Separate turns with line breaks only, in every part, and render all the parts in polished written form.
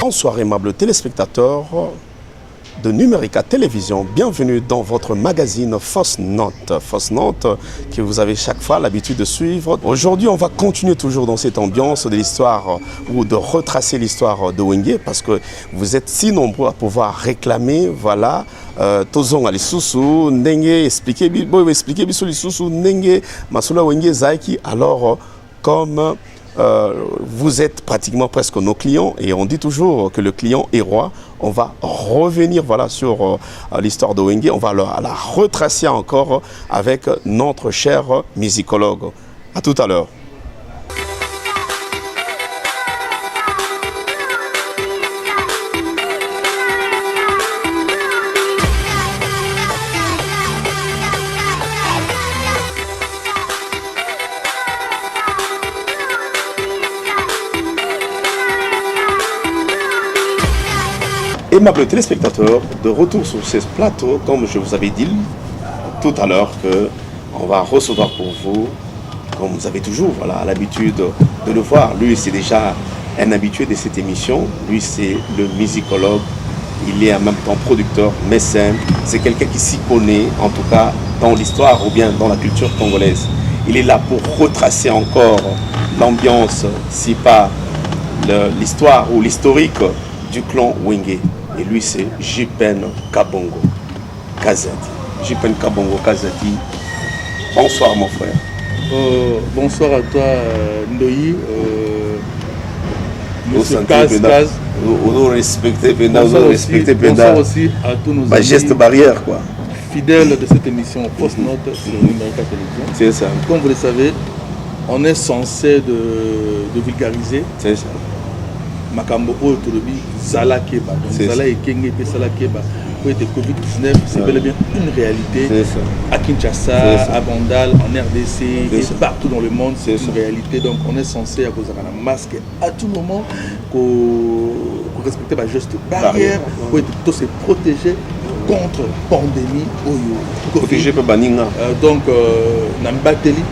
Bonsoir aimables téléspectateurs de Numérica Télévision, bienvenue dans votre magazine Fausse Note. Fausse Note que vous avez chaque fois l'habitude de suivre. Aujourd'hui, on va continuer toujours dans cette ambiance de l'histoire ou de retracer l'histoire de Wenge parce que vous êtes si nombreux à pouvoir réclamer, voilà, Tozong Ali Soussou, Nenge, expliquer Bissou Soussou, Nenge, Masula Wenge Zaiki. Alors, comme vous êtes pratiquement presque nos clients et on dit toujours que le client est roi. On va revenir voilà, sur l'histoire de Wenge. On va la retracer encore avec notre cher musicologue. À tout à l'heure. Aimables téléspectateurs, de retour sur ce plateau, comme je vous avais dit tout à l'heure, qu'on va recevoir pour vous, comme vous avez toujours voilà, l'habitude de le voir. Lui, c'est déjà un habitué de cette émission. Lui, c'est le musicologue. Il est en même temps producteur, mécène. C'est quelqu'un qui s'y connaît, en tout cas, dans l'histoire ou bien dans la culture congolaise. Il est là pour retracer encore l'ambiance, si pas l'histoire ou l'historique du clan Wenge. Et lui, c'est Jipen Kabongo Kazadi. Jipen Kabongo Kazadi. Bonsoir, mon frère.
Bonsoir à toi, Ndoyi. Monsieur Kaz.
On respecte
Bonsoir aussi à tous nos amis.
Geste barrière, quoi.
Fidèles de cette émission Fausse Note sur Numérica Télévision.
C'est ça.
Comme vous le savez, on est censé de vulgariser.
C'est ça.
Makambo Otolobi, Zala Keba. Donc Zala et Kenge Sala Keba. Pour être Covid-19, c'est bel et bien une réalité. À Kinshasa, à Bandal, en RDC et partout dans le monde, c'est une réalité. Donc on est censé à cause d'un masque à tout moment, pour respecter les gestes barrières, pour tous se protéger contre la pandémie.
Protéger par Baninga.
Donc, Nambateli,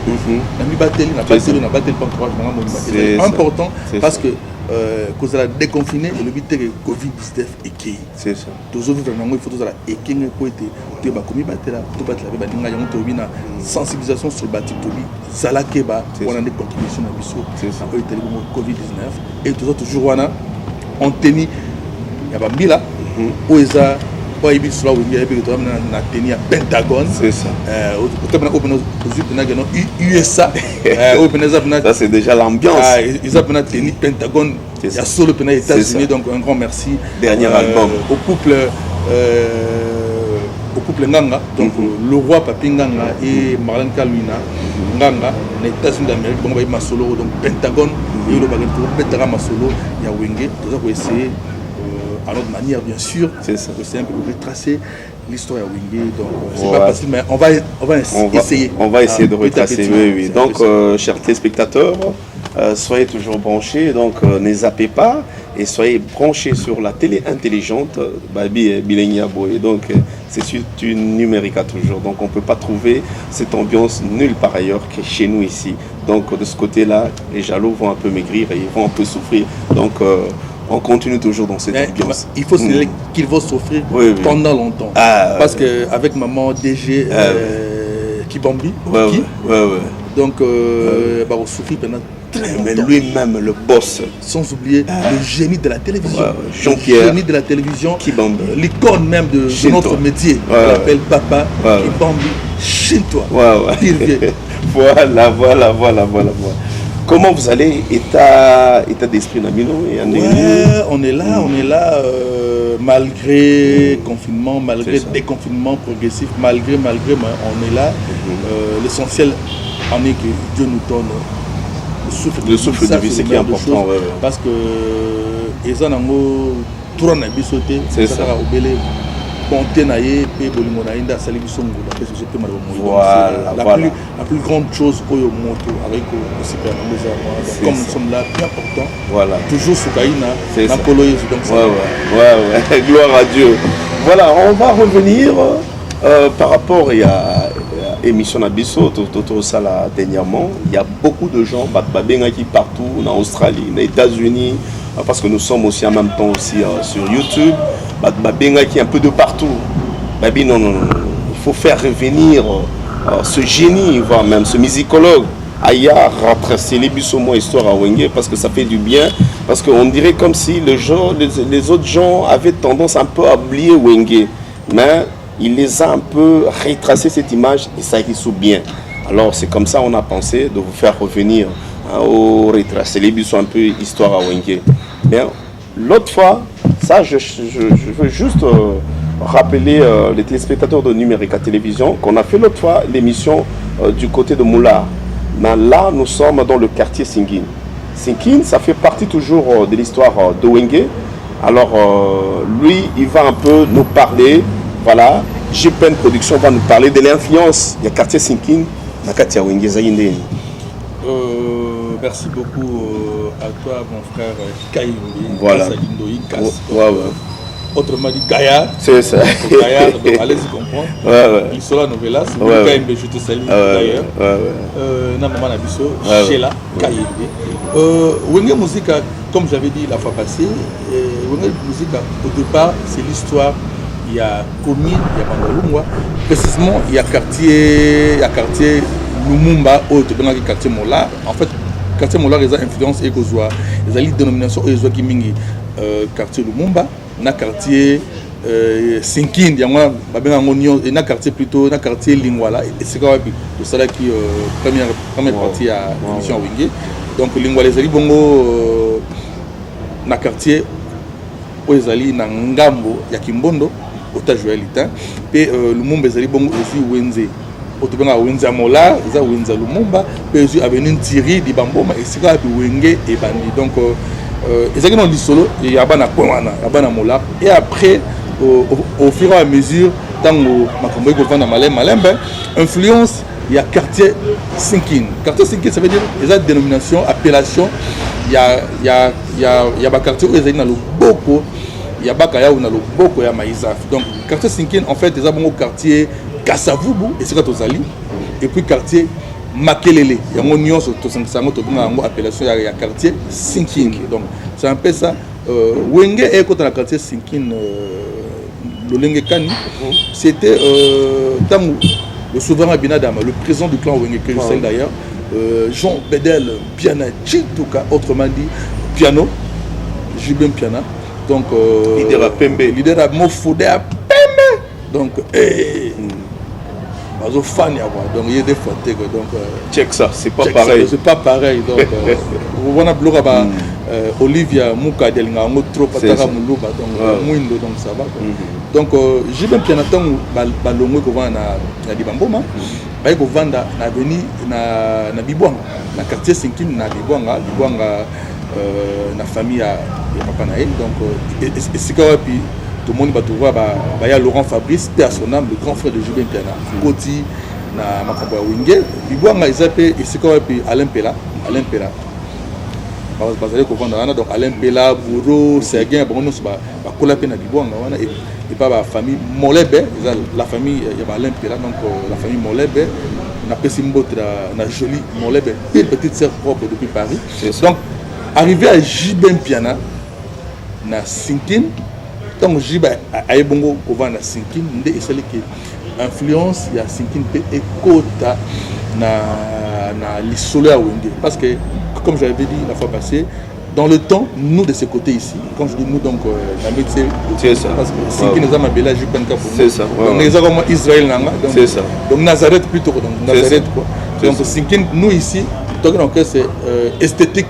c'est important parce que cause la déconfiné et le but est que Covid-19 est qui.
C'est ça.
Tous autres il faut tous la et qui ne peut être tu vas commis battre là tout battre la baninga yong to bina sensibilisation sur le bâti to bi zala keba on a des contributions à biso ça peut être le Covid-19 et tous autres toujours wana on tenu ya ba mbila o eza pas ibi sur la où il y a eu na tenu à Pentagone.
C'est ça.
USA.
Ça c'est déjà l'ambiance.
Ils ont tenu Pentagone. Il y a solo les États-Unis, donc un grand merci.
Dernier album.
Au couple Nganga, donc le roi Papi Nganga et Marlène Kalwina Nganga, les États-Unis d'Amérique, bon, il y a solo, donc Pentagone, et le bagage pour Pentagone solo, il y a Wenge, tout ça pour essayer. À notre manière, bien sûr, c'est un peu de retracer l'histoire à Wenge. Donc, c'est pas facile, mais on va essayer.
On va essayer de retracer, oui. Donc, chers téléspectateurs, soyez toujours branchés, donc ne zappez pas et soyez branchés sur la télé intelligente, Babi Bileniabo. Et donc, c'est sur une Numérica toujours. Donc, on ne peut pas trouver cette ambiance nulle part ailleurs que chez nous ici. Donc, de ce côté-là, les jaloux vont un peu maigrir et ils vont un peu souffrir. Donc, on continue toujours dans cette ambiance.
Il faut qu'ils vont souffrir pendant longtemps. Parce qu'avec maman DG Kibambi, donc on souffre pendant très longtemps.
Mais lui-même, le boss.
Sans oublier le génie de la télévision.
Jean-Pierre.
Le génie de la télévision.
Kibambi.
L'icône même de notre métier. On l'appelle Papa Kibambi. Chez-toi.
Voilà. Comment vous allez, état d'esprit Namino et
on est là, malgré confinement, malgré déconfinement progressif, malgré, on est là. L'essentiel en est que Dieu nous donne le souffle de vie, c'est qui est important. Parce que les gens ont trop sauté, c'est ça. La plus grande chose au moto avec le super comme nous sommes là, bien important. Toujours sous Kaina, Napolo donc
gloire à Dieu. Voilà, on va revenir par rapport à émission Abisso, tout ça là dernièrement. Il y a beaucoup de gens qui partout en Australie, aux États-Unis, parce que nous sommes aussi en même temps aussi sur YouTube, Benga qui est un peu de partout. Babi, non, il faut faire revenir ce génie, voire même ce musicologue, Aya, retracer les bus au moins histoire à Wenge, parce que ça fait du bien, parce qu'on dirait comme si les autres gens avaient tendance un peu à oublier Wenge, mais il les a un peu retracé cette image et ça résout bien. Alors c'est comme ça on a pensé de vous faire revenir au retracer les bus un peu histoire à Wenge. Mais l'autre fois, ça je veux juste rappeler les téléspectateurs de Numérica Télévision qu'on a fait l'autre fois l'émission du côté de Moula. Mais là, nous sommes dans le quartier Singin. Singin, ça fait partie toujours de l'histoire de Wenge. Alors, lui, il va un peu nous parler. Voilà, JPN Production va nous parler de l'influence du quartier Singin dans Katia Wenge Zaïndé.
Merci beaucoup à toi, mon frère Kaïmbi.
Voilà.
Autrement dit, Gaillard.
C'est ça.
Gaillard, donc allez-y comprendre. Il sera nouvelle, c'est le Kaïmbi, je te salue d'ailleurs. Namama Nabiso, Sheila, Kaïmbi. Wenge Musique, comme j'avais dit la fois passée, Wenge Musique, au départ, c'est l'histoire. Il y a commune, il y a Mandalungwa. Précisément, il y a quartier Lumumba, autre, le quartier Mola. En fait, quartier Mola, il y a influence et Kozwa. Il y a une dénomination qui mingi quartier Lumumba. Na quartier Sinkin, il y a un quartier plutôt, un quartier Lingwala, et c'est quand même ça qui première partie à l'émission Wenge. Donc Lingwala, les bongo na quartier Oezali na Ngambo ya Kimbondo, ota Joelita, et Lumumba ezali bongo aussi Wenze. Otobenga Wenze Mola, eza Wenze Lumumba, puis aussi avenue Thierry di Bamboma, et c'est quand même Wenge et Bandi. Donc exactement dit solo il y a bana Kouana, il y a bana Mola et après au fur et à mesure tant makambo ko vanda malembe influence il y a quartier Sinkin ça veut dire les autres dénominations appellation il y a ba quartier où ils na Loboko il y a Bakaya ou na Loboko ya Maïzaf donc quartier Sinkin en fait des abongo quartier Kasavubu et c'est quand Ozali et puis quartier Makelele, il y a une union sur tout ça, une appellation, il y a quartier Sinkin. Donc, c'est un peu ça. Wenge est quand le quartier Sinkin, le Lenge Kani, c'était le souverain Abinadama, le président du clan Wenge, que je sais d'ailleurs, Jean Bedel Piana Chituka, autrement dit, piano, Jubin Piana. Donc,
leader à Pembe.
Leader à Mofode à Pembe. Donc, donc il y a des fois donc
check ça, c'est pas pareil.
C'est pas pareil donc on a bloqué Olivia Muka Delinga trop patara muluba donc muindo donc ça va donc j'ai bien entendu balongo ko vana na Dibamboma ba ko vanda na avenue na Bibwanga na quartier Sinkin na Bibwanga na famille ya papa na donc c'est quoi puis tout le monde va trouver il y a Laurent Fabrice, son âme, le grand frère de Jubin Piana, Koti, na Makambo Wenge, Bibouanga Isape, et c'est quoi puis Alain Pela. Donc Alain Pela, Bourreau, Serguin, Bruno, va collaper na Bibouanga, et pas la famille Molebe, la famille, il y a Alain Pela, donc la famille Molebe, on a Pessimbo, na jolie Molebe, une petite sœur propre depuis Paris. Donc, arrivé à Jubin Piana, na Sinkin, donc Jiba a bongo kovan na Sinkin nde esali ke influence ya Sinkin pe ekota na l'isolo ya Wenge parce que comme j'avais dit la fois passée dans le temps nous de ce côté ici quand je dis nous donc la métier
c'est ça
parce que Sinkin nous a mabela Jiban ka pour
c'est ça
donc les comme Israël nanga donc
c'est ça
donc Nazareth plutôt donc Nazareth quoi donc Sinkin nous ici donc c'est esthétique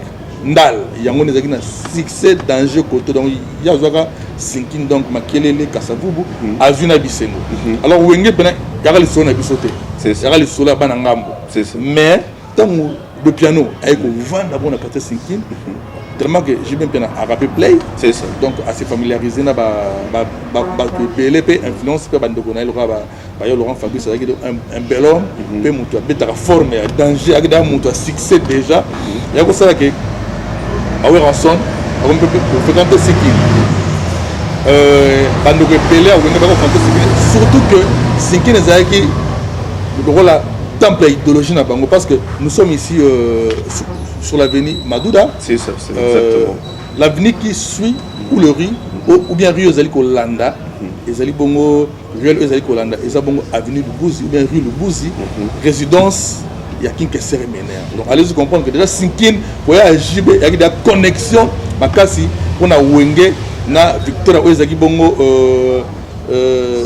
ndal yango nezaki na succès danger côté donc ya zwaka Sinkin donc Makelele Kasavubu azuna bisengo alors Wenge pena yaka lisolo na bisote yaka lisolo bana ngambo mais tant le piano avec vendre bon na quartier Sinkin tellement que j'ai bien à rappeler play
c'est ça
donc assez familiarisé na ba PLP influence pe bande ko na le ba Laurent Fabrice avec un bel homme pe muto betaka forme à danger avec da muto succès déjà yako sala que awe ranson on peut fréquenter Sinkin bando ko pelé on va fréquenter Sinkin surtout que Sinkin ezaki le rôle temple à idéologie na bango parce que nous sommes ici sur l'avenue Madouda.
C'est ça, c'est exactement.
L'avenue qui suit ou le riz ou bien rue Ozali Kolanda, Ezali Bongo, rue Ozali Kolanda, Ezali Bongo avenue Lubouzi ou bien rue Lubouzi, résidence Yakin Keseremener. Donc allez-y comprendre que déjà Sinkin, pour y agir, il y a des connexions, Makasi, on a Wenge, na Victoria Ozali Bongo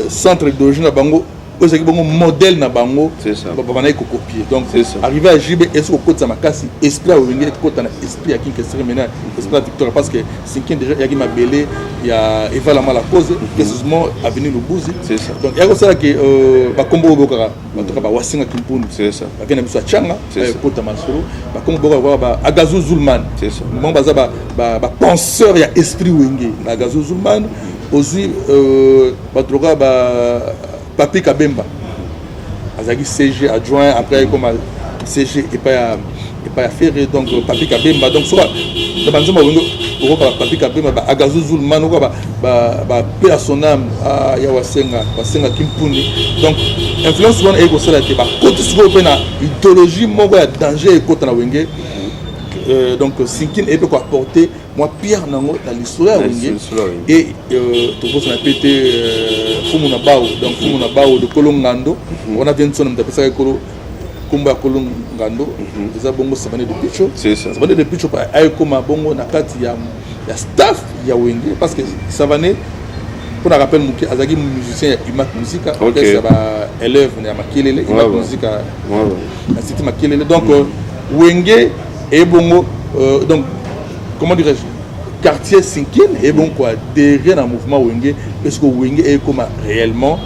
centre d'origine na bango. C'est un modèle na bango, c'est ça. Copier. Donc, arriver à JB, est-ce que côté Makasi, esprit à Wenge, côté na esprit à qui que serait maintenant, esprit à Victoria, parce que c'est qui déjà il y a Mabélé, il y a Eva Lama la cause, précisément avenue Lubouzi. C'est ça. Donc, il y a ça que ba combo bokara, ba toka ba wasinga kimpuni. C'est ça. Ba kena biso changa, côté Masoro, ba combo bokara ba Agazo Zulman. C'est ça. Mon baza ba penseur ya esprit Wenge, Agazo Zulman, aussi ba droga ba Papi Kabemba, Azagi CG adjoint, après comme CG et pas à faire, donc Papi Kabemba, donc soit Papi Kabemba, Agazo Zulman, paix à son âme, à Yawasenga, Wasenga Kimpuni. Donc, influence souvent est aussi la débat. Côté souvent, il y a une idéologie, il y a danger et côté na Wenge. Donc, Sinkin peut apporter moi Pierre Nango dans l'histoire et tout ça on a pété Fumuna Bao, donc Fumuna Bao de Kolongando, on a bien son nom d'après ça Kumba Kolongando, les abongo Savane de Picho, Savane de Picho par Aïkoma Bongo Nakati ya staff ya Wenge parce que Savane pour la rappel Mouki Azagi musicien Imak Musica, c'est élève na Makelele Imak Musica, Institut Makelele, donc Wenge et Bongo donc comment dirais-je, quartier Sinkin et bon quoi derrière un mouvement Wenge parce que Wenge est comme réellement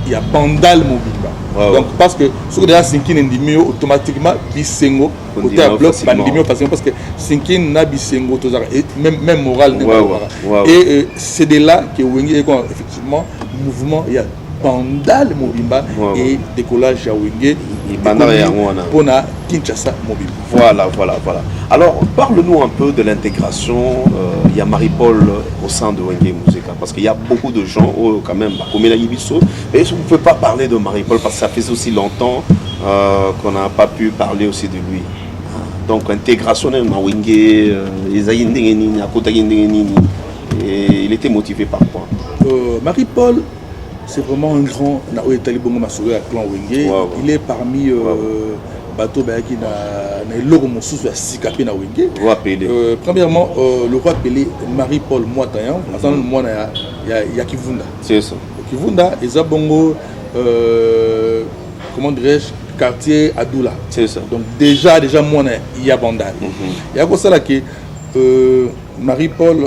il y a Bandal Mobimba. Donc parce que sur derrière Sinkin Ndimio automatiquement Bisengo côté à bloc Bandimio parce que Sinkin n'a Bisengo même moral et c'est de là que Wenge est comme effectivement mouvement il y a Bandal Mobimba et décollage à Wenge pour na Kinshasa Mobimba.
Voilà. Alors, parle-nous un peu de l'intégration. Il y a Marie-Paul au sein de Wenge Musica, parce qu'il y a beaucoup de gens, quand même, comme il a Ibiso. Et vous ne pouvez pas parler de Marie-Paul, parce que ça fait aussi longtemps qu'on n'a pas pu parler aussi de lui. Donc, intégration dans Wenge, il était motivé par quoi?
Marie-Paul, c'est vraiment un grand clan Wenge. Il est parmi bateau qui na logo mosusu ya sikapi na Wenge. Premièrement le roi Pelé Marie-Paul Moitayan attend moi ya Kivunda. C'est ça. Kivunda eza bongo comment dirais-je quartier Adoula. C'est ça. Donc déjà moi il y a Bandal. Il y a quoi ça là que Marie-Paul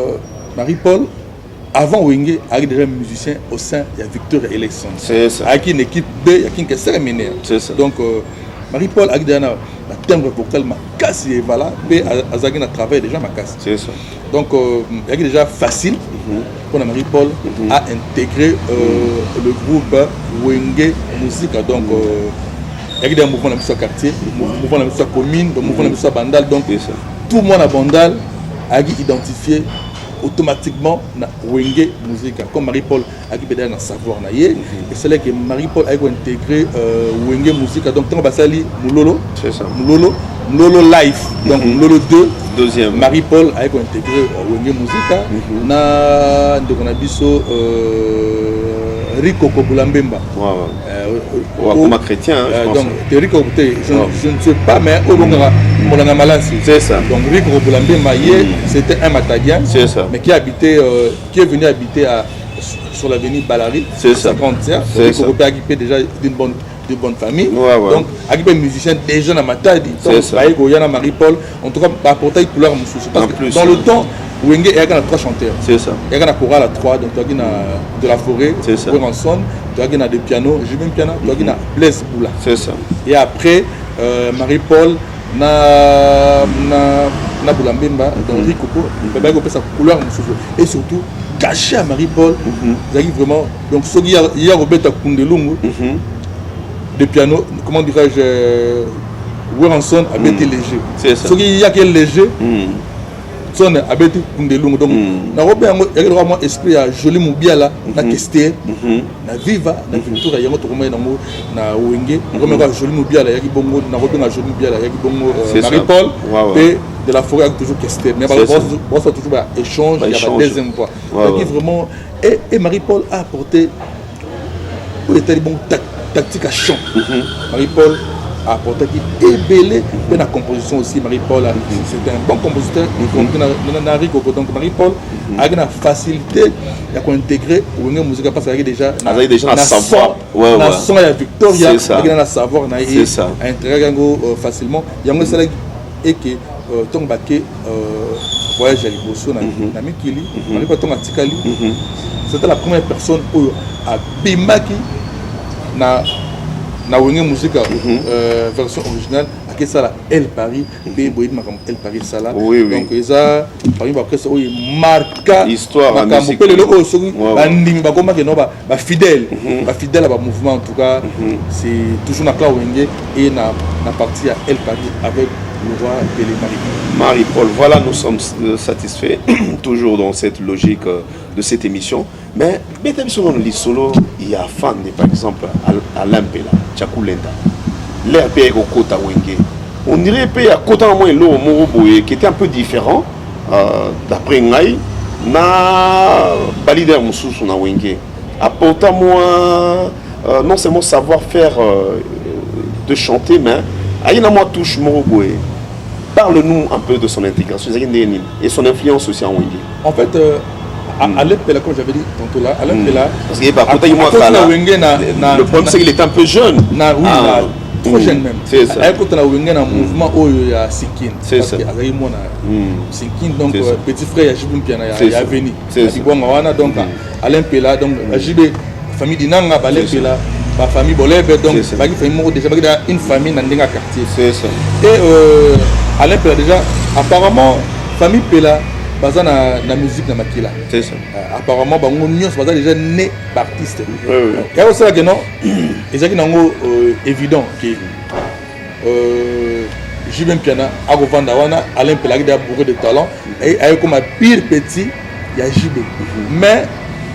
avant Wenge, il y a déjà musicien au sein de Victor Election. C'est ça. Avec une équipe B, il y a qui est séréminaire. C'est ça. Donc, Marie-Paul a déjà un timbre vocal, ma casse et voilà, et Azagin a travaillé déjà ma casse. C'est ça. Donc, il y a déjà facile pour Marie-Paul à intégrer le groupe Wenge Musica. Donc, il y a des mouvements dans le quartier, mouvements dans la commune, mouvements dans la Bandal. Donc, tout le monde à Bandal a identifié automatiquement na Wenge Musica comme Marie-Paul a qui dans savoir na et c'est là que Marie-Paul a intégré Wenge Musica donc tant basali Mulolo c'est ça Mulolo Life donc Mulolo 2 deuxième Marie-Paul a intégré Wenge Musica na de on a biso Rico Kobulambemba
comme chrétien
donc Rico je ne sais pas mais au c'est ça. Donc Rico Kobulambemba c'était un Matadien mais qui habitait qui est venu habiter sur l'avenue Balari c'est ça 50e Rico Kobulambemba déjà d'une bonne famille donc avec un musicien déjà dans Matadi donc Goyana Marie-Paul en tout cas apporter une couleur parce que dans le temps Wenge il y a 3 chanteurs. C'est ça. Il y a un chorale à 3 donc tu as de la forêt, Ranson, tu as des pianos, j'ai même piano, tu as Blaise Boula. C'est ça. Et après Marie-Paul na Boulambemba donc Rico il y a sa couleur et surtout caché à Marie-Paul. Il y a vraiment donc ce qui y a Roberta Kundelungu de piano comment dirais-je Ranson a été léger. C'est ça. Ce qui y a quel léger Antoine abeti kundelungu donc na robe yango ya droit moi esprit ya joli mubiala na Kester na Viva na Victoria yango to komena nango na Wenge ngome ka joli mubiala ya bongo na robe na joli mubiala ya bongo Marie-Paul et de la forêt avec toujours Kester mais par rapport ça toujours ba échange il y a deuxième fois donc vraiment et Marie-Paul a apporté pour était bon tactique à chant Marie-Paul a apporté qui est belé dans la composition aussi Marie-Paul c'est un bon compositeur y compris dans Rico donc Marie-Paul a une facilité à intégrer ou une musique parce qu'il déjà
na savoir
na son ya Victoria il a na savoir na
c'est ça
intégrer facilement yango ça et que ton baké voyage à Liboso na Mikili Marie-Paul ton atikali c'était la première personne où a bimaki na wenge musique version originale à ça la El Paris et boïd makam El Paris sala donc ça parmi après ça oui marqué
histoire
makam pe le o so bandimi ba koma ke no ba fidèle à ba mouvement en tout cas c'est toujours na cla wenge et na partie à El Paris avec le roi Pelé
Marie-Paul. Voilà, nous sommes satisfaits toujours dans cette logique de cette émission. Mais même sur le solo, il y a fan, par exemple, Alain Pela, Tchakoulenda. L'air pays au Kota Wenge. On dirait pays à Kota Moroboé qui était un peu différent d'après Ngaï. Na Balider Moussou na Wenge. Apportant moi non seulement savoir-faire de chanter, mais Aïna moi touche Moroboé. Parle-nous un peu de son intégration et son influence aussi en Wenge.
En fait, Alain Pela, comme j'avais dit tantôt là, Alain Pela.
Parce qu'il le problème c'est qu'il était un peu jeune.
Trop jeune même.
C'est ça.
Quand on a Wenge un mouvement où il y a Sikin.
C'est ça.
Il y a Sikin, donc petit frère, il y a Jibun Piana, il y a Veni.
C'est ça.
Donc Alain Pela, donc Jibé, famille Dinanga, Alain Pela. Ma famille Bolève, donc déjà une famille dans un quartier.
C'est ça.
Et Alain Pela déjà, apparemment, famille Pela, basée dans la musique de Makila.
C'est ça.
Apparemment, on est déjà né d'artistes.
Et
aussi, non, c'est évident que Jibin Piana, Agovandawana, Alain Pela a beaucoup de talent. Et comme un pire petit, il y a Jibé. Mais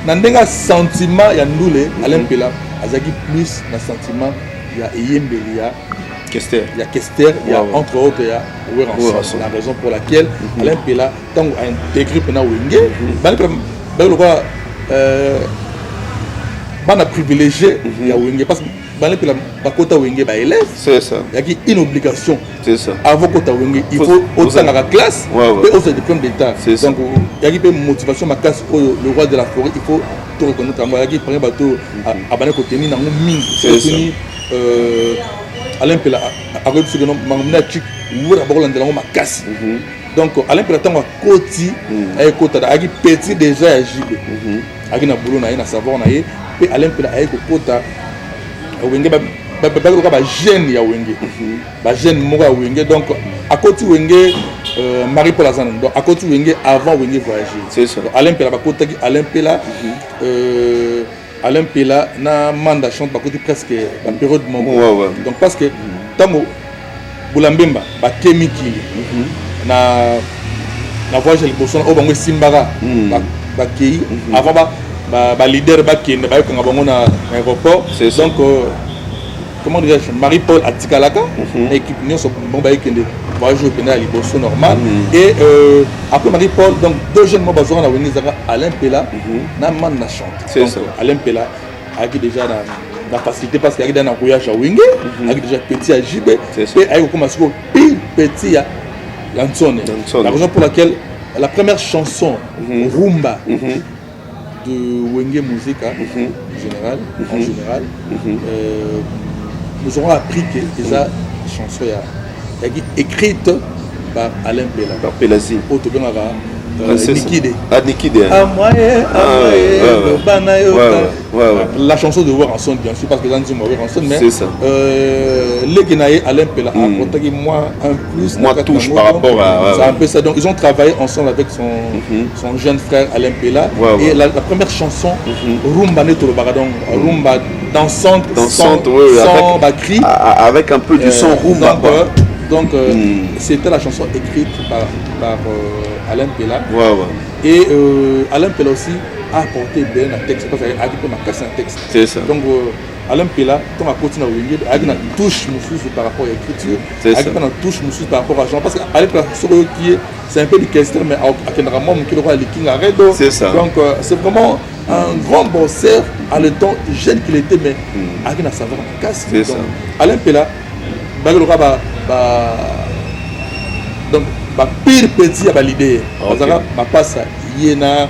dans un sentiment, il y a Ndoulé, Alain Pela. Azaki plus dans sentiment, il y a Eyembe, il y a Kester, il y a entre autres, il y a Oueranson. La raison pour laquelle Alain Pela, tant qu'on a intégré pendant Wenge, on a privilégié Wenge parce que Alain Pela, Bakota Wenge, élève,
c'est ça.
Il y a une obligation.
C'est ça.
Avant Kota Wenge, il faut autant dans la classe, et aussi des diplômes d'État. Donc il y a une motivation, ma classe, le roi de la forêt, il faut tout reconnaître. Il y a un bateau à Bané Koteni, dans une mine. C'est Alain Pela, a réussi que nous avons dit que d'abord l'endroit ma casse. Donc Alain Pela tant Koti, a Kota, a petit déjà à JB. A na boulot na savoir na et Alain Pela a Kota. Wenge ba jeune ya Wenge. Ba jeune mora Wenge donc à côté Wenge Marie-Paul Azan donc à côté Wenge avant Wenge voyager.
C'est ça.
Alain Pela ba Kota Alain Pela Alain Pela na manda chante ba côté presque la période de moment. Donc parce que tango Boulambemba ba Kemiki na voyage Liboso au bango Simbara ba Kei avant ba leader ba Kende ba ko ngabongo na aéroport. Donc comment dirais-je Marie-Paul Atikalaka équipe nous sont bon ba Kende voyage au Kenya Liboso normal et après Marie-Paul donc deux jeunes mo bazora na Wenizaka Alain Pela na man na chante.
C'est ça.
Alain Pela a déjà la facilité parce qu'il y a un voyage à Wenge, avec déjà petit à JB, et avec commencé pile petit à Lansone. La raison pour laquelle la première chanson Rumba de Wenge Musique en général, nous aurons appris que déjà chanson est écrite par Alain Pela.
Par Pelazi.
Nikide.
Nikide.
La chanson de Oueranson, bien sûr, parce que j'en dis Oueranson, mais
c'est ça.
Les Guinéens, Alain Pela, moi un plus.
Moi touche par rapport à.
C'est un peu ça. Donc ils ont travaillé ensemble avec son jeune frère Alain Pela. Et la première chanson, Rumba Netolo Baradon, Rumba dansante, sans cri.
Avec un peu du son rumba.
Donc, c'était la chanson écrite par Alain Pella. Et Alain Pella aussi a apporté bien un texte, parce qu'il a cassé un texte.
C'est ça.
Donc, Alain Pella, quand on a continué à Wenge, il y a une touche par rapport à l'écriture, il y a une touche par rapport à Jean. Parce qu'Alain Pella, c'est un peu du question, mais à Kenramon, qui est le King Arredo.
C'est ça.
Donc, c'est vraiment un grand bosseur à le temps jeune qu'il était, mais avec un savoir casse.
C'est ça.
Alain Pella, donc, pire petit à l'idée. Ma passe, Yéna.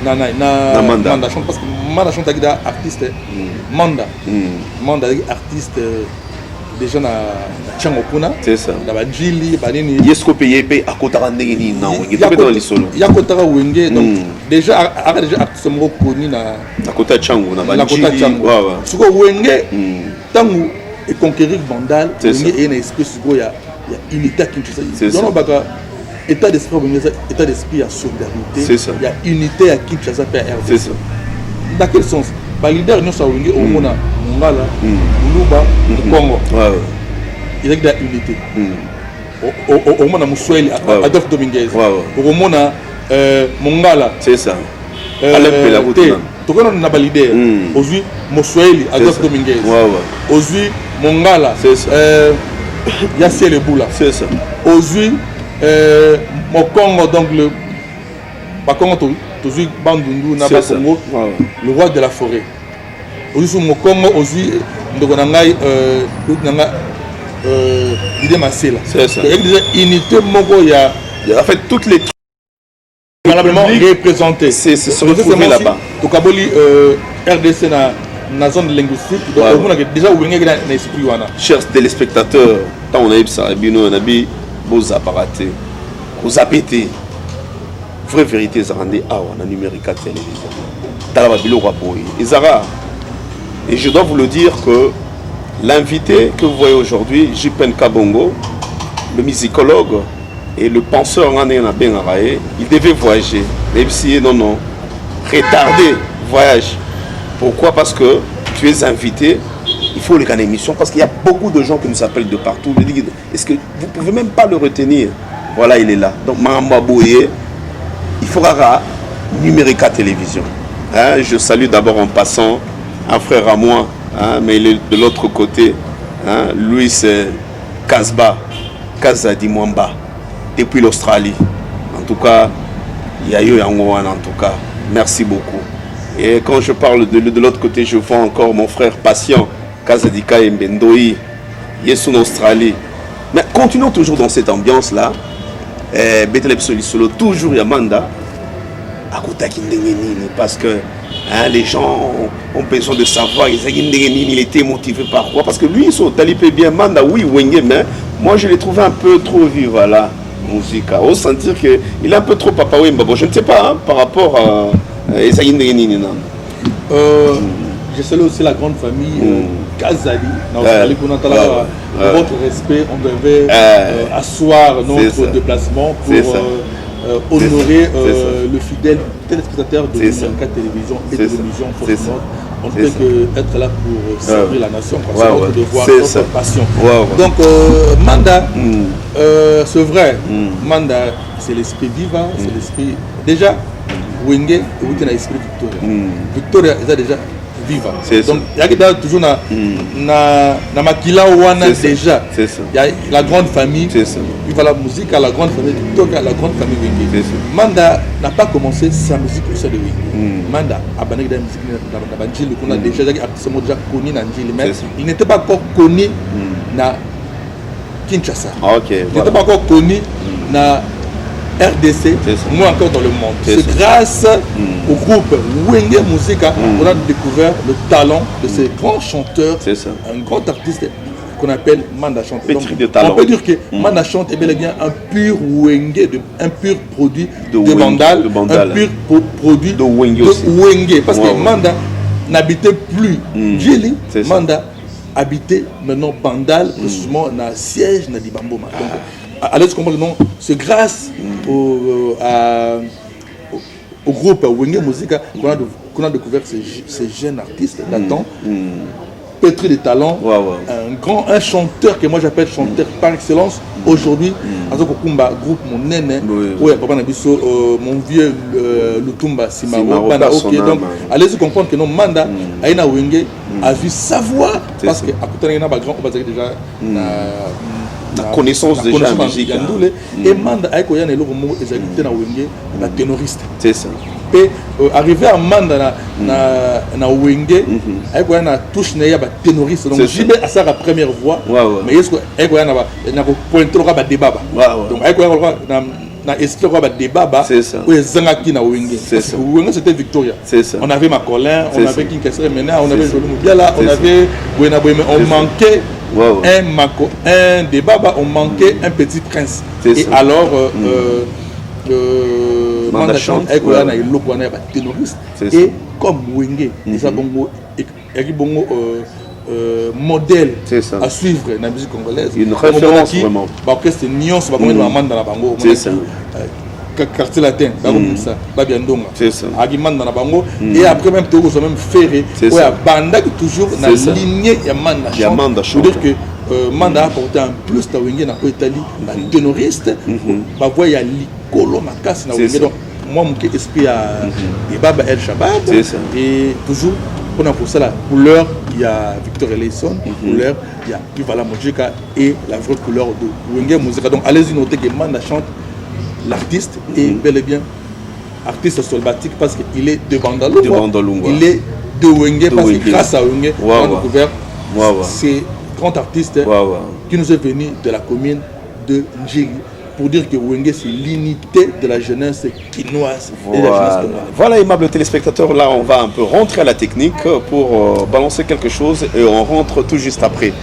Manda chante parce que Manda chante avec des artistes Manda artiste déjà na Tchangopuna
c'est ça
na Bajili banini
yesko payé à kotara ndengeni na wenge
dans les solos ya kotara wenge donc déjà artiste mo koni na
kota Tchango na Bajili
suko wenge tangu et conquérir Bandal wenge et na esprit suko ya unité qui tout ça baka état d'esprit, état d'esprit à solidarité, il y a unité à Kinshasa PRD.
C'est ça.
Dans quel sens? Le leader nous sommes au Mona, Mongala, Muluba, Congo. Il y a de la unité. Au Mona Moussoueli, Adolphe Dominguez. Au Mona Mongala.
C'est ça. Alain Pella.
Tout le monde a validé. Aujourd'hui, Moussoueli, Adolphe Dominguez. Aujourd'hui, Mongala. C'est ça. Yassé le Boula.
C'est ça.
Aujourd'hui, mon Congo, donc le Congo, toujours Bandundu, Naba Congo, le roi de la forêt. Aujourd'hui, mon Congo, aussi, nous avons l'idée Massela. C'est ça. Il y a une unité, il y a en fait toutes les trucs valablement représentées. C'est ce que vous là-bas. Donc, à Boli, RDC, dans la zone linguistique, donc on a déjà ouvert un esprit.
Chers téléspectateurs, quand on a eu ça, on a eu beaux apparatés, aux appétés. Vraie vérité, ça rendait à la numérique à télévision. Dans la Babylone, et je dois vous le dire que l'invité que vous voyez aujourd'hui, Jipen Kabongo, le musicologue et le penseur il devait voyager. Même si non, retardé voyage. Pourquoi? Parce que tu es invité. Il faut le gagner émission parce qu'il y a beaucoup de gens qui nous appellent de partout. Est-ce que vous ne pouvez même pas le retenir? Voilà, il est là. Donc, Mahamba Boye, il faudra Numérica Télévision. Hein, je salue d'abord en passant un frère à moi, hein, mais il est de l'autre côté. Hein, Louis Kasba, Kazadi Mwamba, depuis l'Australie. En tout cas, Yayo Yangoan, en tout cas. Merci beaucoup. Et quand je parle de l'autre côté, je vois encore mon frère patient. Kazadika et Mbendoi, Yesun Australie. Mais continuons toujours dans cette ambiance-là. Bethlehem Solisolo, toujours Yamanda. Parce que les gens ont besoin de savoir il était motivé par quoi. Parce que lui, il talipé bien Manda, oui, Wenge, mais moi je l'ai trouvé un peu trop vieux, voilà, musique. On sentir qu'il est un peu trop papa Wemba. Bon, je ne sais pas, hein, par rapport à
je salue aussi la grande famille Kazali. Votre respect, on devait asseoir notre déplacement pour honorer le fidèle téléspectateur de Numérica Télévision et de l'émission Force Nord. On ne peut qu'être là pour servir la nation. C'est notre devoir, notre passion. Donc, Manda, c'est vrai, Manda, c'est l'esprit vivant, c'est l'esprit. Déjà, Wenge est un esprit Victoria. Victoria est déjà vivant. Donc, il y a toujours na Makila Wana déjà. Il y a la grande famille. Il y a la musique à la grande famille Victoria, la grande famille Wenge. Manda n'a pas commencé sa musique au sein de Wenge. Manda a banni de la musique dans Banjil, qu'on a déjà connu dans Banjil, mais il n'était pas encore connu dans Kinshasa. Il n'était pas encore connu dans RDC, moi encore dans le monde. C'est grâce au groupe Wenge Musica qu'on a découvert le talent de ces grands chanteurs, un grand artiste qu'on appelle Manda Chante. Donc, on peut dire que Manda Chante est bel et bien un pur Wenge, un pur produit de Bandal, un pur produit de Wenge. Parce que Manda n'habitait plus Djili, Manda habitait maintenant Bandal, précisément dans le siège de Dibamboma. À l'aise comprendre le nom, c'est grâce au groupe Wenge Musica qu'on a découvert ces jeunes artistes datant pétri de talent, un chanteur que moi j'appelle chanteur par excellence aujourd'hui. Azokokumba groupe mon nene, papa Nabiso, mon vieux Lutumba Simaro, ok, donc allez-y comprendre que non Manda Aina Wenge a vu savoir parce que à côté de grand on va dire déjà
la connaissance déjà musique
et Manda Aiko Yana Loko Mo exécuté na Wenge la ténoriste.
C'est ça.
Et arrivé à Manda na Wenge Aiko Yana touche na ya ba ténoriste donc Jibe a sa première voix mais est-ce que Aiko Yana na ko pointer ka débat donc Aiko Yana na expliqué quoi débat où les Zangaki na Wenge Wenge c'était Victoria, on avait Macolin, on avait King Kessere Mena, on avait Joli Moubiala, on avait Buena Boheme, on manquait un débat, on manquait un petit prince et alors Manda chante avec Oana et Lokwana ba ténoriste et comme Wenge ils a bongo modèle à suivre dans la musique congolaise.
Une référence vraiment.
L'orchestre Nyons, va prendre la main dans la bango.
C'est ça.
Quartier latin, comme ça. Babiandonga.
C'est ça.
Agimand dans la bango. Et après même Togo, même ferré. Ouais, Banda qui toujours dans la lignée Yamanda.
Yamanda chante.
C'est-à-dire que Manda a apporté un plus dans Wenge dans l'Italie, dans ténoriste. Bah voyez à l'icolo Makas dans Wenge. Donc moi mon esprit à Baba El Shabab. Et toujours pour ça la couleur, il y a Victor Eleison, couleur, il y a Ivala Mojika et la vraie couleur de Wenge Musica. Donc allez-y noter que Manda chante l'artiste est bel et bien artiste solbatique parce qu'il est de Bandalunga. Il est de Wenge parce que grâce à Wenge, on a découvert ces grands artistes qui nous est venu de la commune de Njili. Pour dire que Wenge c'est l'unité de la jeunesse quinoise et de la jeunesse congolaise.
Voilà, aimables téléspectateurs, là on va un peu rentrer à la technique pour balancer quelque chose et on rentre tout juste après.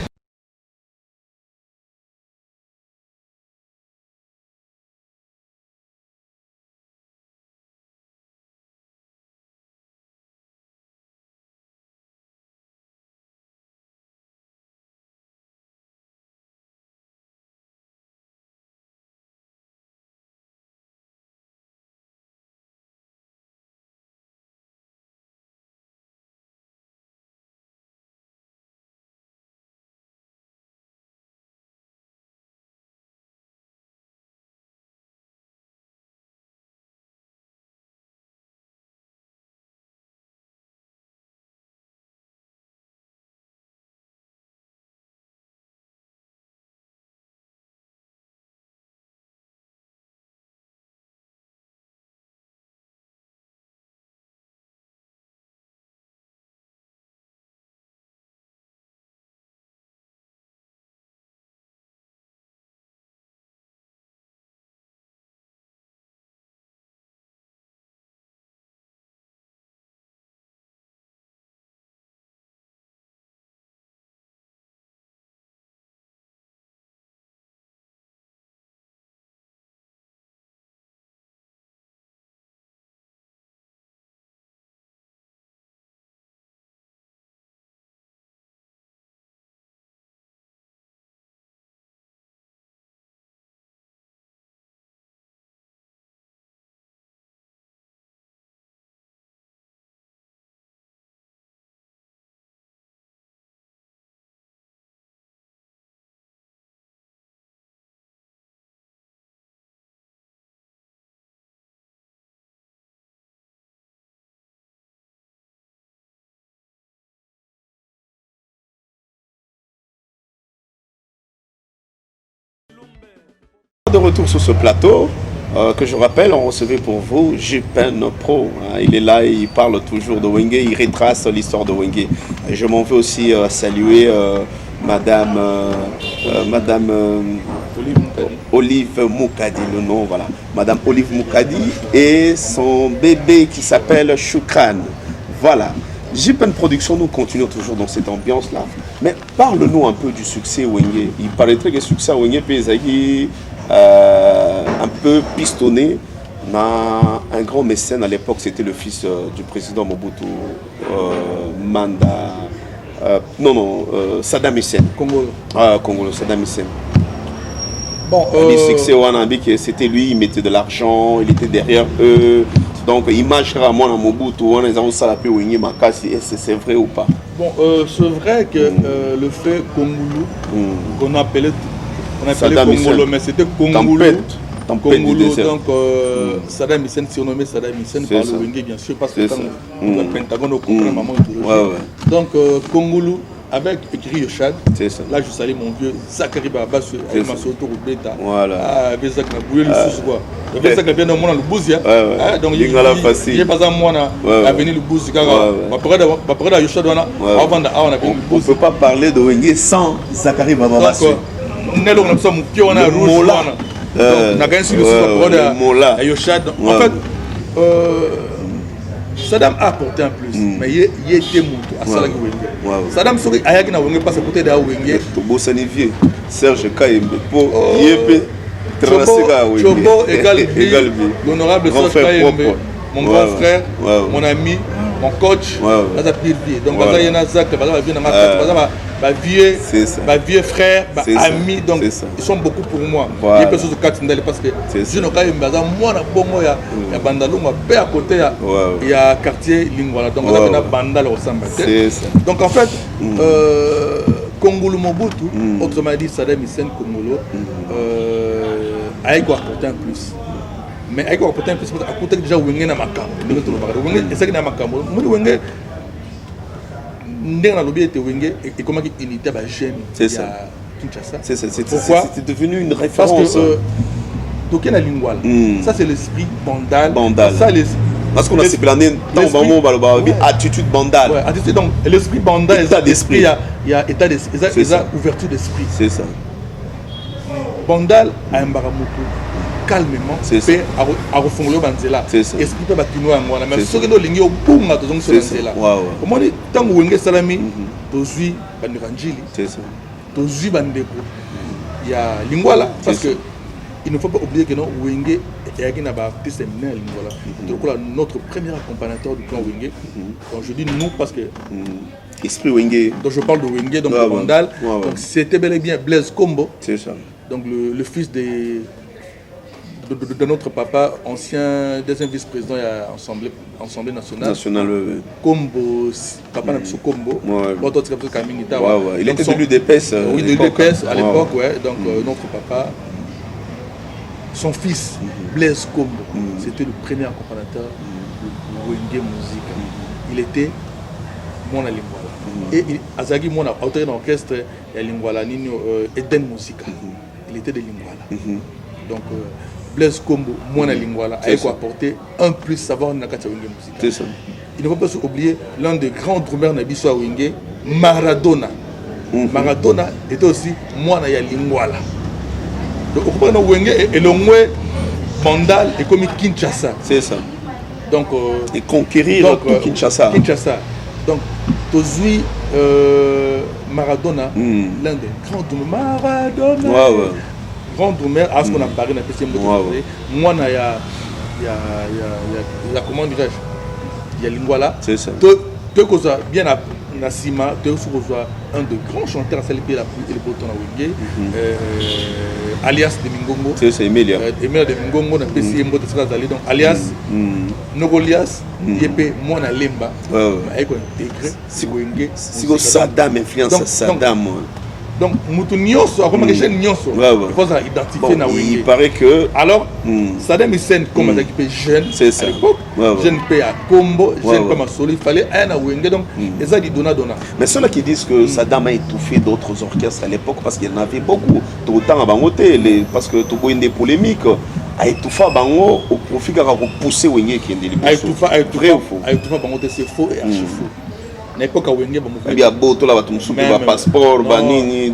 De retour sur ce plateau, que je rappelle, on recevait pour vous Jipen Pro. Il est là, il parle toujours de Wenge, il retrace l'histoire de Wenge. Et je m'en veux aussi saluer Madame Olive Moukadi, le nom, voilà. Madame Olive Moukadi et son bébé qui s'appelle Choukran. Voilà. Jipen Production, nous continuons toujours dans cette ambiance-là. Mais parle-nous un peu du succès Wenge. Il paraîtrait que le succès Wenge Pezagi un peu pistonné. Un grand mécène à l'époque, c'était le fils du président Mobutu Saddam Hussein. Congolo, Saddam Hussein. Bon, le succès c'était lui, il mettait de l'argent, il était derrière eux. Donc image à moi dans Mobutu on les a ça la peu Wenge Makasi est-ce que c'est vrai ou pas?
Bon, c'est vrai que le fait Kongolo qu'on appelait Kongolo, mais c'était Kongolo. Kongolo, donc Saddam Hussein surnommé Saddam Hussein par le Wenge bien sûr parce que quand le Pentagone au comprend maman donc Kongolo avec écrit Yoshad, là je salue mon vieux Zachary Baba avec ma soto Roubeta.
Voilà.
Avec Zachary Bouye le sous quoi. Le Zachary bien dans mon le Bouzia. Donc il est pas à moi à venir le Bouzia car après là Yoshad avant
on peut pas parler de Wenge sans Zachary Baba.
Nelo on a ça mon pied on a rouge on a gagné sur le sous à Yoshad. En fait Saddam a apporté un plus, mais il était moutou à Salah Wenge. Saddam Souri a yaki na Wenge parce que côté de Wenge.
Tobo Sanivier, Serge Kayembe, pour Yépe, Trasega Wenge.
Chobo égale l'honorable Serge Kayembe, mon grand frère, mon ami, mon coach, ça pire vie. Donc Baza Yenazak, Baza vient dans ma tête, Baza vieux frère, ami, donc ils sont beaucoup pour moi. Il y a des choses de Katindale parce que je n'ai pas eu Baza, moi na bongo ya Bandalou, ma paix à côté il y a quartier Lingwala, donc on a Bandal au Samba. Donc en fait, Kongolo Mobutu, autrement dit Saddam Hussein Kongolo, a apporté un plus. Mais avec un peu plus à côté déjà Wenge na makambo ndenge to lobaka Wenge ezaki na makambo muri Wenge ndenge na lobby était Wenge et comment qui unité ba jeune ya Kinshasa.
C'est devenu une référence
parce que toké na lingwala ça c'est l'esprit bandal ça
parce qu'on a ces planètes dans vraiment attitude bandale.
Ouais, attitude donc l'esprit bandal
état d'esprit
il y a état d'esprit il y a ouverture d'esprit.
C'est ça.
Bandal a un baramuko calmement fait à refondre le banzela esprit pas batino à moi mais ce que nous lingi au bunga to donc sur banzela comment dit tant Wenge salami tozui bandiranjili tozui bandeko il y a lingwala parce que il ne faut pas oublier que non Wenge et na ba artiste séminaire lingwala notre premier accompagnateur du clan Wenge donc je dis nous parce que
esprit Wenge
donc je parle de Wenge donc Bandal donc c'était bel et bien Blaise Kombo
c'est ça
donc le fils de notre papa, ancien deuxième vice-président à l'Assemblée nationale. Kombo, papa n'a pas Kombo.
Il était de l'UDPS.
Oui, de l'UDPS à l'époque, donc notre papa, son fils, Blaise Kombo, c'était le premier accompagnateur de Wenge Musique. Il était mon Lingwala. Et Azagi, mon auteur d'orchestre, Lingwala, Eden Musica. Il était de Lingwala. Donc, Blaise Kombo, moi Lingwala, a apporté un plus savoir dans la Wenge Musique. Il ne faut pas oublier l'un des grands drummers Nabiso Wenge, Maradona. Maradona était aussi moi Lingwala. Donc, au point Wenge et le Moué Bandal est comme Kinshasa.
C'est ça.
Donc,
et conquérir tout Kinshasa.
Donc, Tozui Maradona, l'un des grands drummers. Maradona. Grand drummer à ce qu'on a parlé dans le PCM de moi il y a comment dirais-je il y a Lingwala
c'est ça
tu causes bien na Sima tu un de grands chanteurs à celle qui est la plus et le bouton à Wenge alias de Mingongo
c'est ça Emilia
de Mingongo dans PCM de Srazali donc alias Nogolias yepé moi na Lemba avec intégré si Wenge
si Saddam influence Saddam
donc mutu nyonso akoma que jeune nyonso il faut identifier na Wenge
il paraît que
alors Saddam Hussein comme avec jeune à l'époque jeune paix à Kombo jeune pas Masoli il fallait un à Wenge donc les a dit donna
mais ceux-là qui disent que Saddam a étouffé d'autres orchestres à l'époque parce qu'il y en avait beaucoup tout autant à Bangoté parce que tout une des polémiques a étouffé Bango au profit qu'a repoussé Wenge qui est des
a étouffé Bangoté c'est faux et archi faux n'importe où Wenge
il y a beau tout là tu me souviens pas passeport banini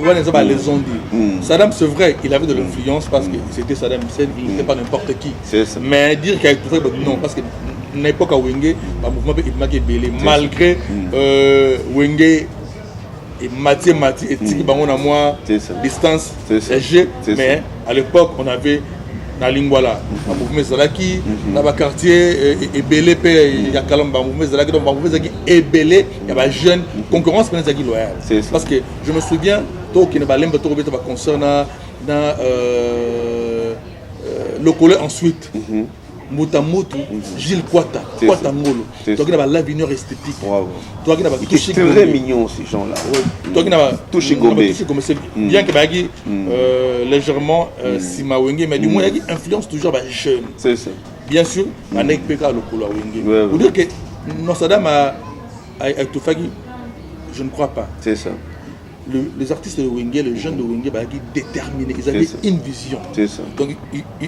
voilà ça va les ont dit Saddam c'est vrai il avait de l'influence parce que c'était Saddam Hussein il n'était pas n'importe qui mais dire qu'il a tout fait non parce que n'importe où Wenge le mouvement il m'a belé malgré Wenge et Mathieu et Tiki Bango na moi distance G mais à l'époque on avait na Lingwala na mouvement Zalaki na ba quartier ebelé pe ya kalamba mouvement Zalaki donc mouvement Zalaki ebelé ya ba jeune concurrence mais Zalaki loyal parce que je me souviens to qui ne ba lemba to robeta ba concert na le collège ensuite Moutamotu, Gilles Kwata, Kwata Ngolo. Toi qui n'as pas l'avenir esthétique. Toi qui n'as pas
touché. C'est très mignon ces gens-là.
Toi qui n'as pas
touché Gomé.
C'est bien que Bagui légèrement Sima Wenge, mais du moins il influence toujours les jeunes.
C'est ça.
Bien sûr, on a Peka le Kola Wenge. Pour dire que Nosadam a Toufagi, je ne crois pas.
C'est ça.
Les artistes de Wenge, les jeunes de Wenge, ils déterminés, ils avaient une vision.
C'est ça.
Donc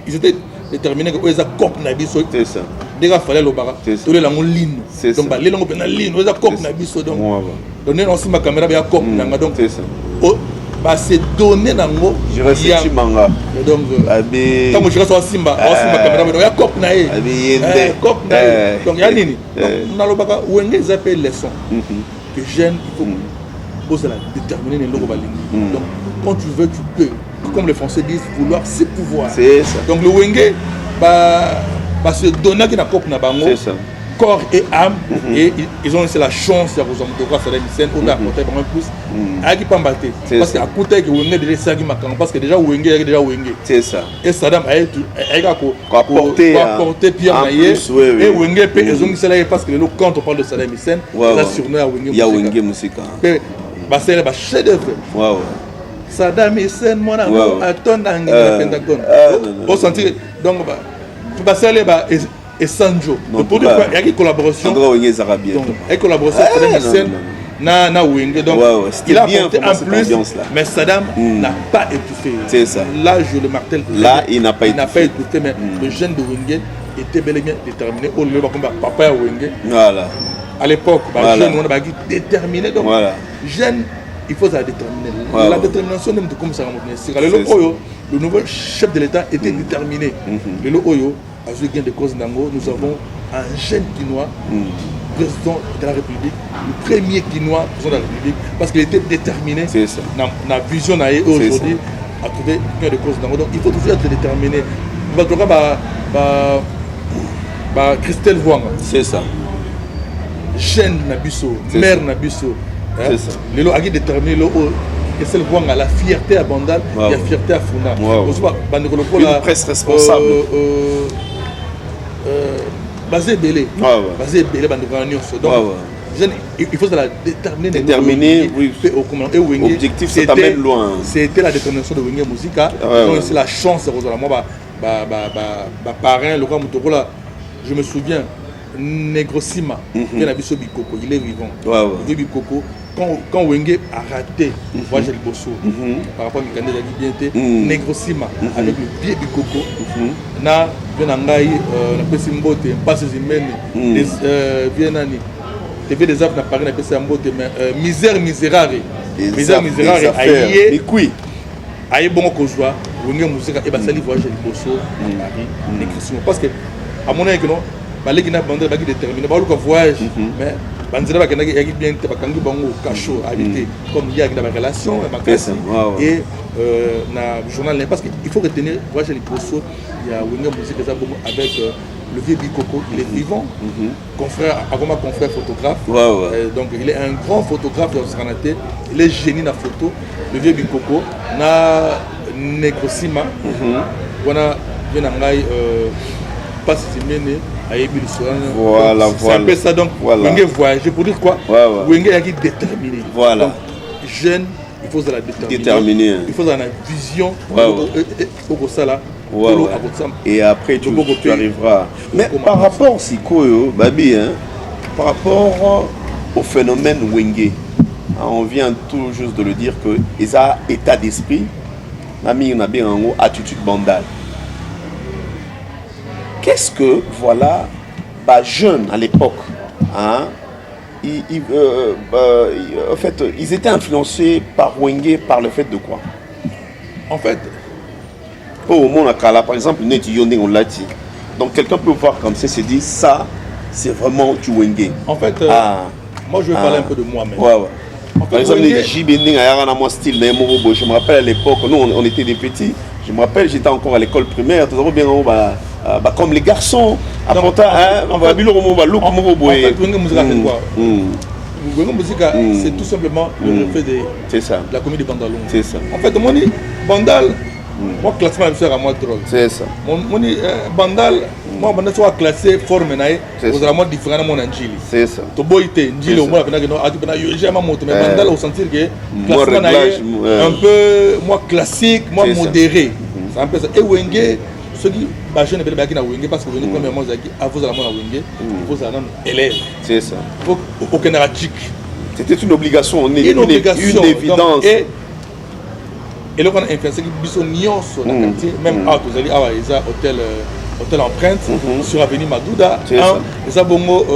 ils étaient déterminés qu'ils avaient un cop nabiso.
C'est ça.
Déjà fallait le bara. Tous les langues ligne.
C'est ça.
Donc les langues peuvent ligne, ils avaient un cop nabiso. Donc on est aussi ma caméra, il y a un cop nanga. Donc
c'est ça.
Bah c'est donné nango.
Je reste sur manga.
Donc quand je reste sur Simba, ma caméra, il y a un cop naé. Cop naé. Donc il y a nini. Donc on a le bara. Wenge ils appellent leçon. Que jeune il faut pose la déterminer les logos balingi. Donc quand tu veux, tu peux. Comme les Français disent, vouloir c'est pouvoir.
C'est ça.
Donc le Wenge bah se donner qui n'a pas na bango.
C'est ça.
Corps et âme et ils ont laissé la chance de vous en faire Saddam Hussein on a apporté vraiment plus à qui pas battre parce qu'à côté que Wenge déjà ça qui marquant parce que déjà Wenge est déjà Wenge.
C'est ça.
Et Saddam a apporté Pierre Maillet et Wenge peut ils ont cela parce que quand on parle de Saddam Hussein ça surnom à Wenge.
Il y a Wenge Musika.
Bah c'est le chef d'œuvre. Saddam Hussein mon amour à ton angle le Pentagone. Au sentir donc bah c'est le et Sanjo. Donc pour dire il y a une collaboration. Donc une collaboration Saddam Hussein na Wenge donc il a apporté en plus mais Saddam n'a pas étouffé.
C'est ça.
Là je le martèle.
Là il n'a pas
étouffé mais le jeune de Wenge était bel et bien déterminé au lieu de papa à Wenge.
Voilà.
À l'époque, les jeunes on a déterminé donc jeune il faut la déterminer. La détermination même de comme ça le nouveau chef de l'État était déterminé. Le Oyo a joué gain de cause d'Ango. Nous avons un jeune Quinois, président de la République, le premier Quinois président de la République, parce qu'il était déterminé.
C'est ça.
Dans la vision aujourd'hui à trouver gain de cause d'Ango. Donc il faut toujours être déterminé. Christelle Wang.
C'est ça.
Jeune Nabiso, mère Nabiso.
C'est ça.
Le lot a déterminé que celle voit la fierté à Bandal et la fierté à Funa.
Une presse responsable.
Basé Belé. Basé Belé, donc il faut la
déterminer. Oui. Objectif, ça t'amène loin.
C'était la détermination de Wenge Musica. Donc c'est la chance de moi, parrain, le grand Motorola. Je me souviens. Negrosima, il est vivant. Bikoko, quand Wenge a raté, moi j'ai le bosso par rapport à Mikande Dagi bien Negrosima avec le pied Bikoko, na Venangai, la Pessimbote, passe humaines, Vienani, TV des Afres n'a pas rien à Pessimbote, mais misère misérare, aïe, aïe bon Kozwa, Wenge Musica, et Basali voyage le bosso à Paris, Negrosima, parce que à mon avis, non. Les gens qui sont déterminés, ils voyagent, mais ils sont bien cachot, habité, comme il y a une relation, et le journal, parce qu'il faut retenir, voyage les poissons, il y a Wenge Musique avec le vieux Bikoko, il est vivant, avant confrère photographe, donc il est un grand photographe dans ce Sranaté, il est génie dans la photo, le vieux Bikoko, na Negrosima, on a pas si mené.
Voilà,
c'est un peu ça donc Wenge voyage pour dire quoi Wenge est déterminé.
Voilà.
Donc, jeune, il faut la déterminer. Il faut la vision pour ça là.
Et après tu arriveras. Mais par rapport Sikoyo, Babi, par rapport au phénomène Wenge, on vient tout juste de le dire que ils ont état d'esprit, Nami on a bien en haut attitude bandale. Qu'est-ce que, voilà, jeunes à l'époque, en fait, ils étaient influencés par Wenge par le fait de quoi?
En fait,
au Monakala, par exemple, on l'a dit. Donc quelqu'un peut voir comme ça, se dit, ça, c'est vraiment du Wenge.
En fait, moi je vais parler un peu de moi-même.
Par exemple, les Jibending, je me rappelle à l'époque, nous on était des petits. Je me rappelle, j'étais encore à l'école primaire, tout bien comme les garçons.
En fait, Wenge Musica, c'est tout simplement le reflet de la comédie Bandalon.
C'est ça.
En fait, mon Bandal, Moi, classement, je suis à moi drôle.
C'est ça.
Mon bandal, moi, bandal, soit classé, forme, vous avez moi différent de mon Angili.
C'est ça.
To boité, Angili, au moins, j'ai ma moto, mais bandal, au sentir que classement, un peu, moi, classique, moi, modéré. C'est un peu ça. Et Wenge, ceux qui, je ne vais pas dire Wenge parce que Wenge, premièrement, à vous, à la Wenge, il faut un élève. C'est ça. Il faut aucun erratique. C'était une obligation, une évidence. Et là, on a influencé qui sont dans le quartier, même à tous les hôtel empreinte sur l'avenue Madouda. Et ça, bongo,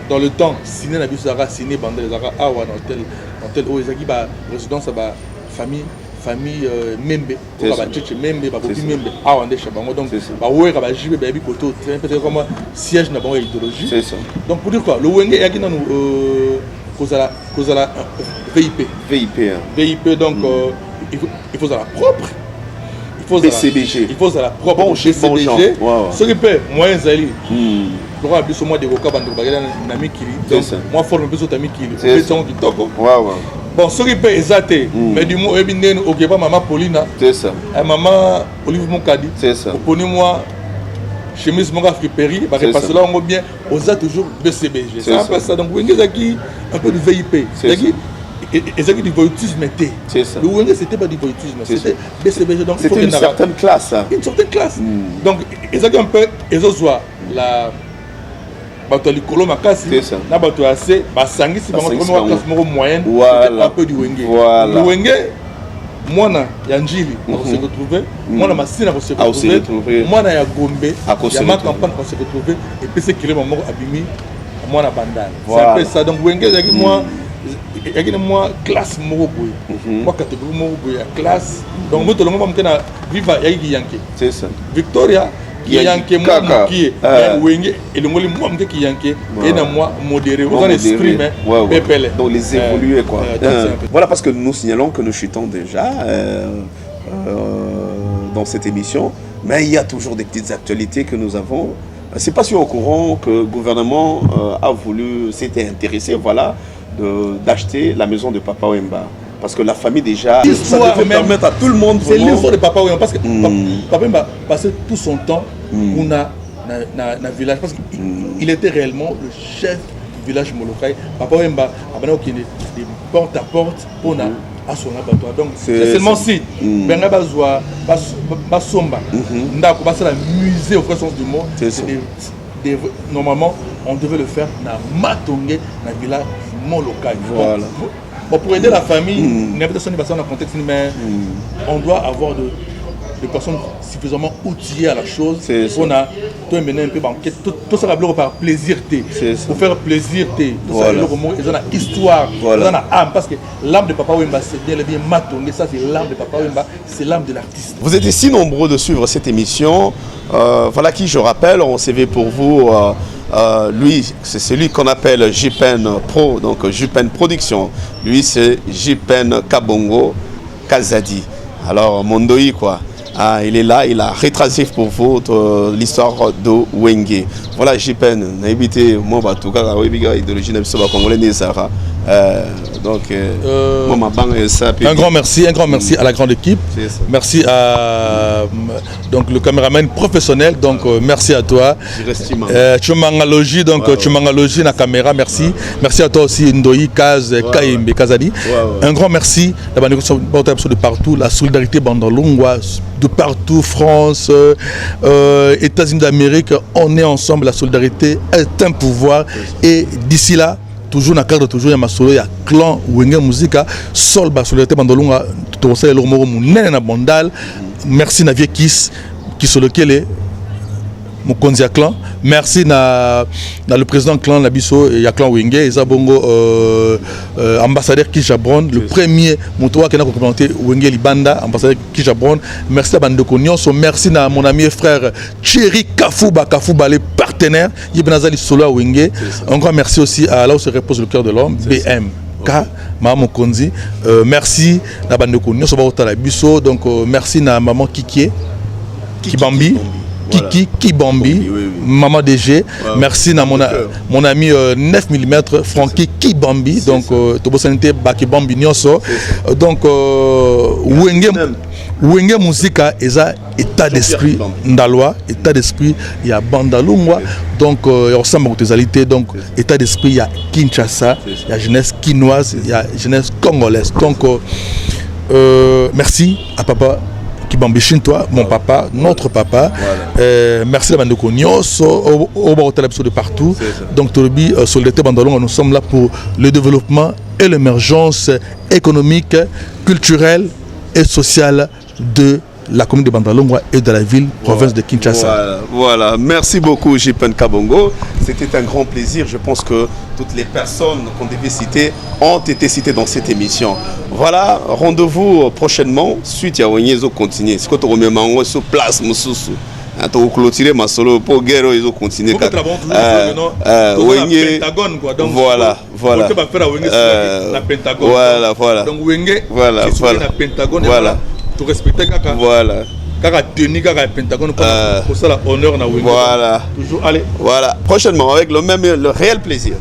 dans le temps, ciné na bisara, ciné bandé les ara, dans l'hôtel où ils ont résidence à famille membe, membe, on est donc ouais, baby koto, peut-être comme siège na bonne idéologie. Donc pour dire quoi, le Wenge est dans nous causala VIP, donc il faut à la propre. Il faut à la propre. Bon CBG. Ce qui peut moyen zali. Donc on a plus au moins des vocabes dans le ami qui donc moi forme plus autre ami qui le son qui toque. Bon ce qui peut exacter mais du mot ebinen OK pas maman Paulina. C'est ça. Maman Olive Monkadi. C'est ça. Prenez moi chemise mon gars friperie bah repasser là on bien aux a toujours BCBG. C'est un peu ça donc Wenge zaki un peu de VIP. Et ça qui du voyoutisme était. C'est ça. Le Wenge c'était pas du voyoutisme, c'était BCBG donc c'était une certaine classe. Une certaine classe. Donc et ça un peu et ça soit la bateau likolo makasi na bateau assez basangi si bango comme classe moyenne un peu du Wenge. Le Wenge moi na Yanjili on se retrouver moi na Masina on se retrouver moi na ya Gombe ya ma campagne on se retrouver et puis c'est créer mon abimi moi na Bandal. C'est un peu ça donc Wenge zaki moi il y a moi classe moroboy moi catégorie moroboy classe donc moi tout le monde va viva yanke c'est ça Victoria yanke moi qui Wenge et le moi qui yanke et na moi modéré vous en exprimer donc les évoluer quoi.
Voilà parce que nous signalons que nous chutons déjà dans cette émission mais il y a toujours des petites actualités que nous avons. C'est pas sûr au courant que le gouvernement a voulu s'était intéressé voilà d'acheter la maison de Papa Wemba. Parce que la famille déjà, ça devait permettre à tout le monde.
C'est l'histoire de Papa Wemba. Parce que Papa Wemba passait tout son temps dans le village. Parce qu'il était réellement le chef du village Molokai. Papa Wemba a des porte à porte pour à son abattoir. Donc c'est seulement si Benga Bazoua, Basomba, Ndako, Basala musée au vrai sens du mot. Normalement, on devait le faire dans Matongé, dans le village Molokai. Voilà. Bon, pour aider la famille, n'importe quoi dans le contexte, mais on doit avoir des personnes suffisamment outillées à la chose. On a tout mené un peu banquet, tout ça va par plaisir. Pour faire plaisir, tout ça, ils ont une histoire, ils ont une âme. Parce que l'âme de Papa Wemba, c'est bien Matongé, ça c'est l'âme de Papa Wemba, c'est l'âme de l'artiste.
Vous êtes si nombreux de suivre cette émission. Voilà qui, je rappelle, on CV pour vous. Lui, c'est celui qu'on appelle JPEN Pro, donc JPEN Production. Lui, c'est JPEN Kabongo Kazadi. Alors, Mondoi, quoi. Il est là, il a retracé pour vous l'histoire de Wenge. Voilà, JPEN, n'habitez moi, en tout cas, idéologie congolais, donc,
un grand merci à la grande équipe. Merci à donc, le caméraman professionnel. Donc, merci à toi. Chumangalogie, donc Chumangalogie, la caméra, merci. Merci à toi aussi, Ndoi, Kaz, Kaimbe, Kazadi. Un grand merci. De partout, la solidarité Bandalungwa, de partout, France, États-Unis d'Amérique, on est ensemble. La solidarité est un pouvoir. Et d'ici là, toujours dans le cadre toujours il y a clan Wenge Musica sol ba solidarité bandolunga to ça le moro munene na bandal merci na vieux kiss qui sur lequel est mon konzia clan merci na le président clan na biso ya clan Wenge ezabongo ambassadeur Kijabron le premier motoa qui a représenté Wenge Libanda ambassadeur Kijabron merci à Bandeko Nyonso merci na mon ami et frère Thierry Kafuba les partenaires Ybenazali Solo Wenge un grand merci aussi à là où se repose le cœur de l'homme BMK Maman Konzi merci na Bandeko Nyonso ba otala biso donc merci na maman Kibambi Kibambi, maman DG, merci à mon ami 9 mm, Francky Kibambi, donc Tobo Sanité Bakibambi Nyonso, donc Wenge Musica eza état d'esprit ndalois, état d'esprit il y a Bandalungwa, donc il ressemble à totalité, donc état d'esprit il y a Kinshasa, il y a jeunesse quinoise, il y a jeunesse congolaise. Donc merci à papa Kibambichin, toi, mon papa, notre papa. Merci à Bandoko Nyos, au Barotelapso de partout. Donc Torobi, Solidarité Bandalungwa, nous sommes là pour le développement et l'émergence économique, culturelle et sociale de la commune de Bandalungwa et de la ville, province de Kinshasa.
Voilà. Merci beaucoup, J-Pen Kabongo. C'était un grand plaisir. Je pense que toutes les personnes qu'on devait citer ont été citées dans cette émission. Voilà, rendez-vous prochainement. Suite à Onyezo continuer. Ce que tu remets en sur place, Moussoussou. Tu as clôturé ma solo pour guerre, ils ont continué. Voilà.
Donc Wenge, voilà. Tu respectes Kaka.
Voilà.
Kaka tenu Kaka Pentagone pour ça la honneur na Wenge.
Voilà.
Toujours allez.
Voilà. Prochainement avec le réel plaisir.